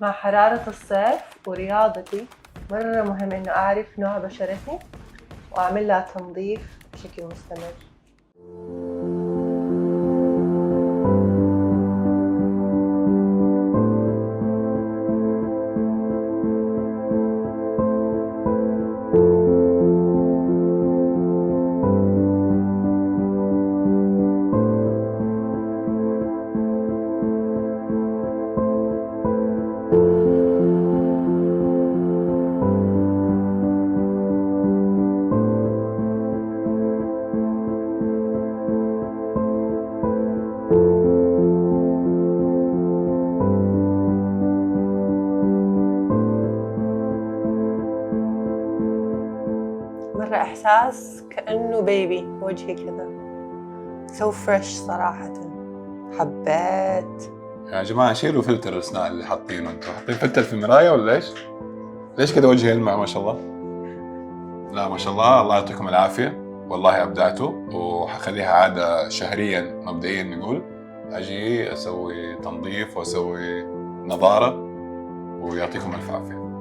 مع حرارة الصيف ورياضتي مرة مهم إنه أعرف نوع بشرتي وأعمل لها تنظيف بشكل مستمر. مرة إحساس كأنه بيبي وجهي كذا سو فريش صراحة، حبيت. يا جماعة شيلوا فلتر الأسنان اللي حاطينه، انتوا حاطين فلتر في المراية ولا إيش؟ ليش كده وجهي يلمع ما شاء الله؟ لا ما شاء الله، الله يعطيكم العافية، والله أبدعتوا، وحخليها عادة شهريا مبدئيا نقول أجي أسوي تنظيف وأسوي نظارة، ويعطيكم ألف عافية.